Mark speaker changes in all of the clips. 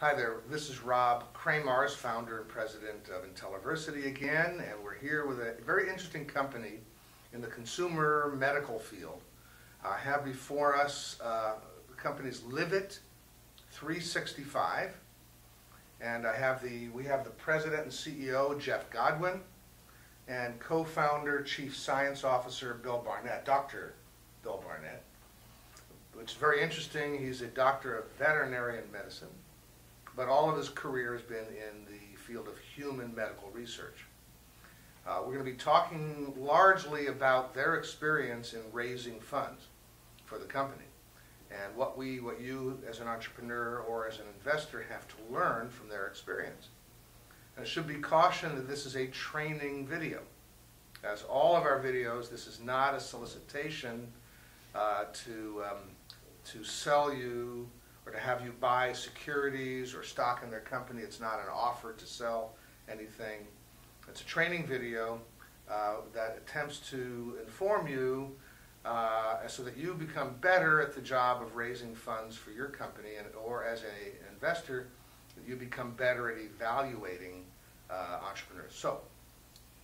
Speaker 1: Hi there, this is Rob Kramarz, founder and president of Intelliversity again, and we're here with a very interesting company in the consumer medical field. I have before us the company's Live It 365, and we have the president and CEO, Jeff Godwin, and co-founder, chief science officer, Bill Barnett, Dr. Bill Barnett. It's very interesting. He's a doctor of veterinary medicine, but all of his career has been in the field of human medical research. We're going to be talking largely about their experience in raising funds for the company and what you as an entrepreneur or as an investor have to learn from their experience. And it should be cautioned that this is a training video. As all of our videos, this is not a solicitation to sell you or to have you buy securities or stock in their company. It's not an offer to sell anything. It's a training video that attempts to inform you so that you become better at the job of raising funds for your company, or as an investor, that you become better at evaluating entrepreneurs. So,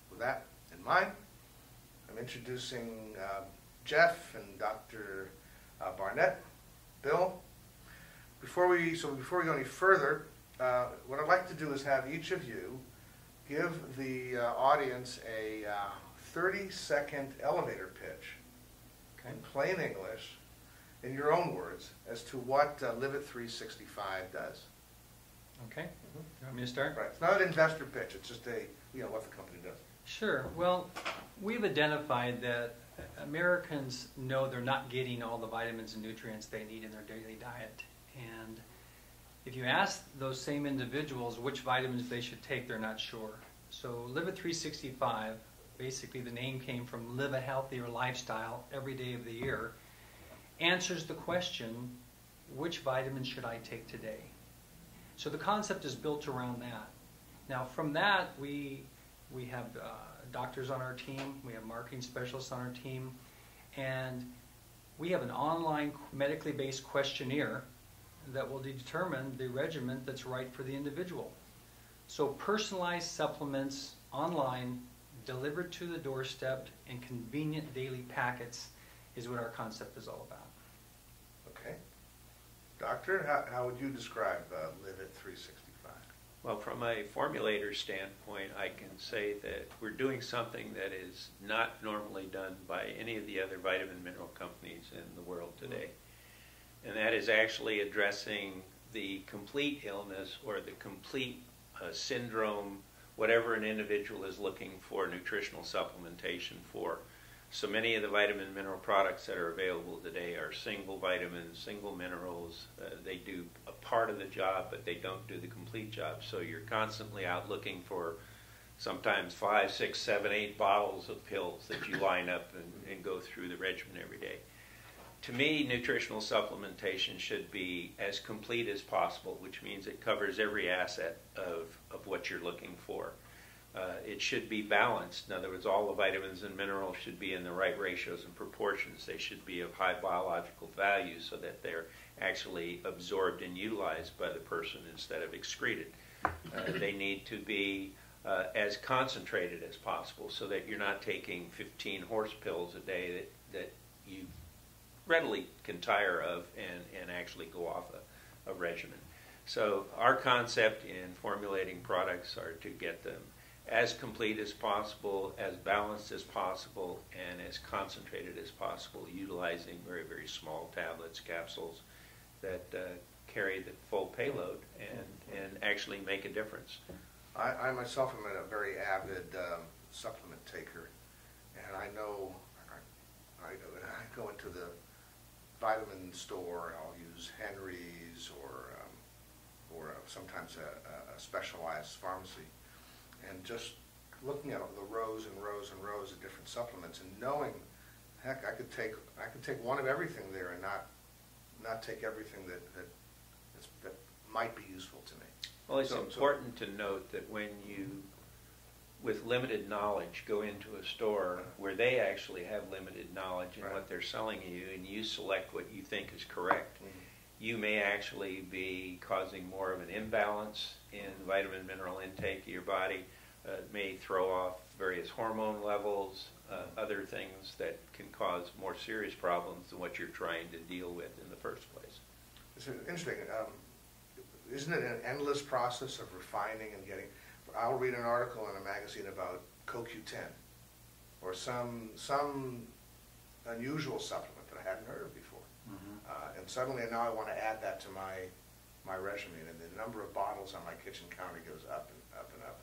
Speaker 1: with that in mind, I'm introducing Jeff and Dr. Barnett. Bill, before we go any further, what I'd like to do is have each of you give the audience a 30-second elevator pitch, in plain English, in your own words, as to what Live It 365 does.
Speaker 2: Okay. You want me to start?
Speaker 1: Right. It's not an investor pitch. It's just what the company does.
Speaker 2: Sure. Well, we've identified that Americans know they're not getting all the vitamins and nutrients they need in their daily diet. And if you ask those same individuals which vitamins they should take, they're not sure. So Live It 365, basically the name came from live a healthier lifestyle every day of the year, answers the question, which vitamins should I take today? So the concept is built around that. Now from that, we have doctors on our team, we have marketing specialists on our team, and we have an online medically based questionnaire that will determine the regimen that's right for the individual. So personalized supplements online, delivered to the doorstep in convenient daily packets, is what our concept is all about.
Speaker 1: Okay. Doctor, how would you describe Live It 365?
Speaker 3: Well, from a formulator standpoint, I can say that we're doing something that is not normally done by any of the other vitamin mineral companies in the world today. And that is actually addressing the complete illness or the complete syndrome, whatever an individual is looking for nutritional supplementation for. So many of the vitamin mineral products that are available today are single vitamins, single minerals. They do a part of the job, but they don't do the complete job. So you're constantly out looking for sometimes 5, 6, 7, 8 bottles of pills that you line up and go through the regimen every day. To me, nutritional supplementation should be as complete as possible, which means it covers every asset of what you're looking for. It should be balanced. In other words, all the vitamins and minerals should be in the right ratios and proportions. They should be of high biological value so that they're actually absorbed and utilized by the person instead of excreted. They need to be as concentrated as possible so that you're not taking 15 horse pills a day that you readily can tire of and actually go off a regimen. So our concept in formulating products are to get them as complete as possible, as balanced as possible, and as concentrated as possible, utilizing very, very small tablets, capsules that carry the full payload and actually make a difference.
Speaker 1: I myself am a very avid supplement taker, and I know I go into the vitamin store and I'll use Henry's or sometimes a specialized pharmacy. And just looking at the rows and rows and rows of different supplements and knowing, heck, I could take one of everything there and not take everything that might be useful to me.
Speaker 3: Well, it's important to note that when you, with limited knowledge, go into a store where they actually have limited knowledge in what they're selling you, and you select what you think is correct, you may actually be causing more of an imbalance in vitamin mineral intake of your body. It may throw off various hormone levels, other things that can cause more serious problems than what you're trying to deal with in the first place.
Speaker 1: It's interesting. Isn't it an endless process of refining and getting? I'll read an article in a magazine about CoQ10 or some unusual supplement that I hadn't heard of before, and suddenly now I want to add that to my regimen, and the number of bottles on my kitchen counter goes up and up and up.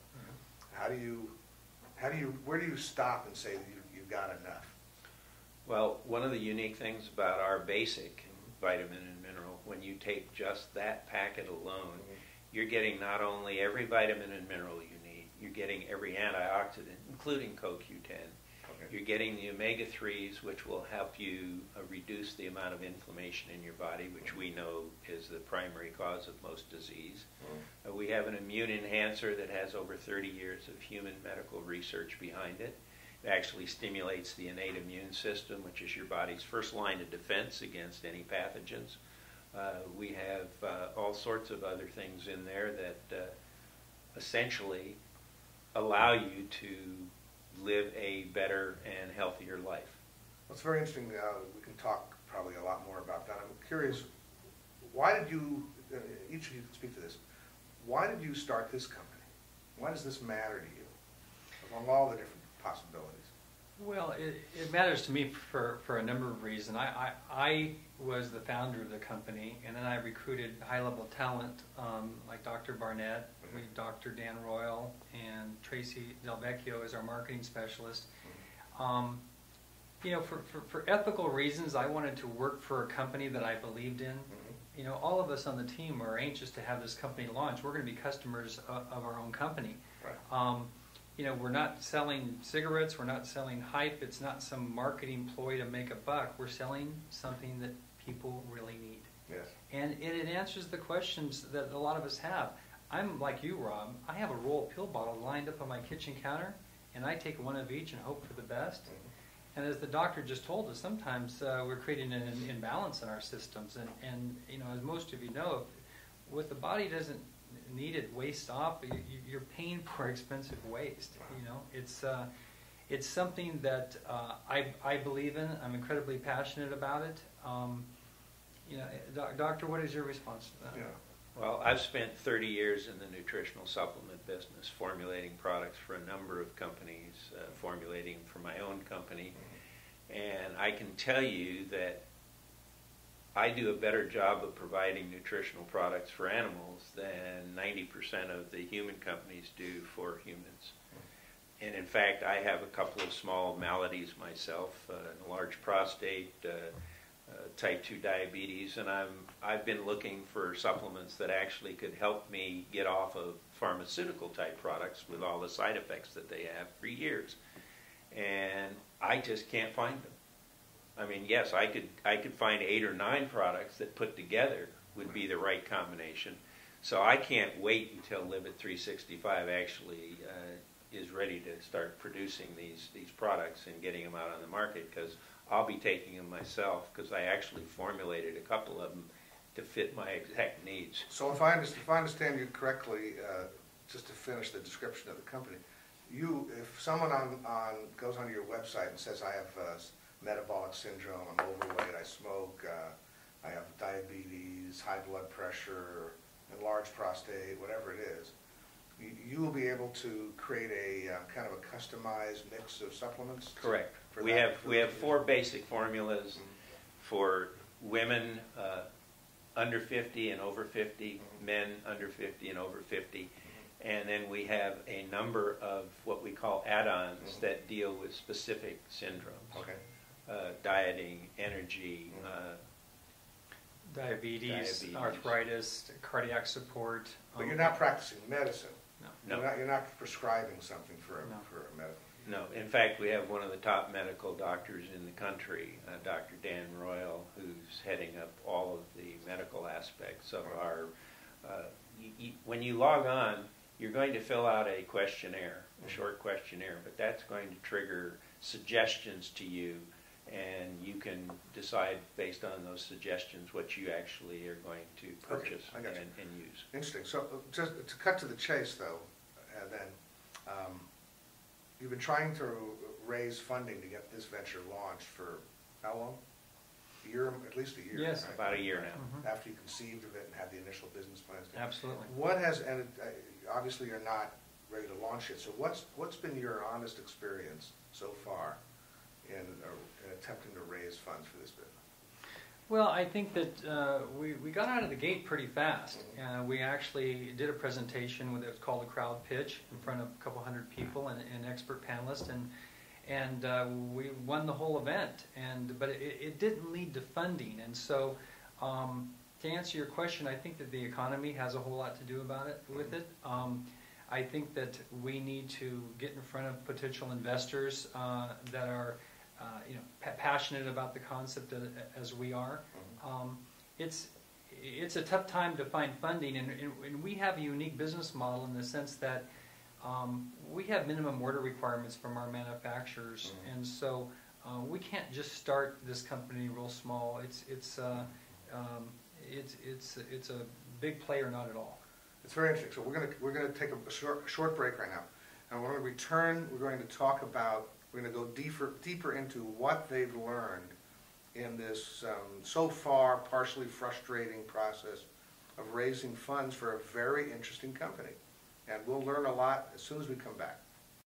Speaker 1: Where do you stop and say that you've got enough?
Speaker 3: Well, one of the unique things about our basic vitamin and mineral, when you take just that packet alone, you're getting not only every vitamin and mineral you need, you're getting every antioxidant, including CoQ10. You're getting the omega-3s, which will help you reduce the amount of inflammation in your body, which we know is the primary cause of most disease. We have an immune enhancer that has over 30 years of human medical research behind it. It actually stimulates the innate immune system, which is your body's first line of defense against any pathogens. We have all sorts of other things in there that essentially allow you to live a better and healthier life.
Speaker 1: Well, it's very interesting. We can talk probably a lot more about that. I'm curious, why did you, each of you speak to this, why did you start this company? Why does this matter to you among all the different possibilities?
Speaker 2: Well, it matters to me for a number of reasons. I was the founder of the company, and then I recruited high-level talent like Dr. Barnett, Dr. Dan Royal, and Tracy Del Vecchio as our marketing specialist. You know, for ethical reasons, I wanted to work for a company that I believed in. You know, all of us on the team are anxious to have this company launch. We're going to be customers of our own company.
Speaker 1: Right.
Speaker 2: You know, we're not selling cigarettes, we're not selling hype, it's not some marketing ploy to make a buck. We're selling something that people really need.
Speaker 1: Yes.
Speaker 2: And it answers the questions that a lot of us have. I'm like you, Rob. I have a roll of pill bottles lined up on my kitchen counter, and I take one of each and hope for the best. And as the doctor just told us, sometimes we're creating an imbalance in our systems. And you know, as most of you know, what the body doesn't need it waste off, you're paying for expensive waste. You know, it's something that I believe in. I'm incredibly passionate about it. You know, Doctor, what is your response to that?
Speaker 1: Yeah.
Speaker 3: Well, I've spent 30 years in the nutritional supplement business, formulating products for a number of companies, formulating for my own company, and I can tell you that I do a better job of providing nutritional products for animals than 90% of the human companies do for humans. And in fact, I have a couple of small maladies myself, a large prostate, type 2 diabetes, and I've been looking for supplements that actually could help me get off of pharmaceutical type products with all the side effects that they have for years. And I just can't find them. I mean, yes, I could find 8 or 9 products that put together would be the right combination. So I can't wait until Live at 365 actually is ready to start producing these products and getting them out on the market, because I'll be taking them myself, because I actually formulated a couple of them to fit my exact needs.
Speaker 1: So if I understand you correctly, just to finish the description of the company, if someone goes onto your website and says, I have metabolic syndrome, I'm overweight, I smoke, I have diabetes, high blood pressure, enlarged prostate, whatever it is, you will be able to create a kind of a customized mix of supplements?
Speaker 3: Correct. We have 4 basic formulas for women under 50 and over 50, men under 50 and over 50. And then we have a number of what we call add-ons that deal with specific syndromes.
Speaker 1: Okay.
Speaker 3: Dieting, energy,
Speaker 2: diabetes, arthritis, cardiac support.
Speaker 1: But you're not practicing medicine.
Speaker 2: No.
Speaker 1: You're not prescribing something for a medical.
Speaker 3: No. In fact, we have one of the top medical doctors in the country, Dr. Dan Royal, who's heading up all of the medical aspects of our... when you log on, you're going to fill out a questionnaire, a short questionnaire, but that's going to trigger suggestions to you and you can decide based on those suggestions what you actually are going to purchase
Speaker 1: I got you.
Speaker 3: and use.
Speaker 1: Interesting. So just to cut to the chase, though, then you've been trying to raise funding to get this venture launched for how long? A year, at least a year.
Speaker 2: Yes.
Speaker 1: Right?
Speaker 3: About a year now.
Speaker 1: After you conceived of it and had the initial business plans.
Speaker 2: Absolutely.
Speaker 1: What has, and obviously you're not ready to launch it, so what's been your honest experience so far in attempting to raise funds for this business?
Speaker 2: Well, I think that we got out of the gate pretty fast. We actually did a presentation with it was called a crowd pitch in front of a couple hundred people and expert panelists, and we won the whole event. But it didn't lead to funding, and so to answer your question, I think that the economy has a whole lot to do about it with it. I think that we need to get in front of potential investors that are passionate about the concept as we are. It's a tough time to find funding, and we have a unique business model in the sense that we have minimum order requirements from our manufacturers, and so we can't just start this company real small. It's a big player, not at all.
Speaker 1: It's very interesting. So we're gonna take a short break right now, and when we return, we're going to talk about. We're going to go deeper into what they've learned in this so far partially frustrating process of raising funds for a very interesting company, and we'll learn a lot as soon as we come back.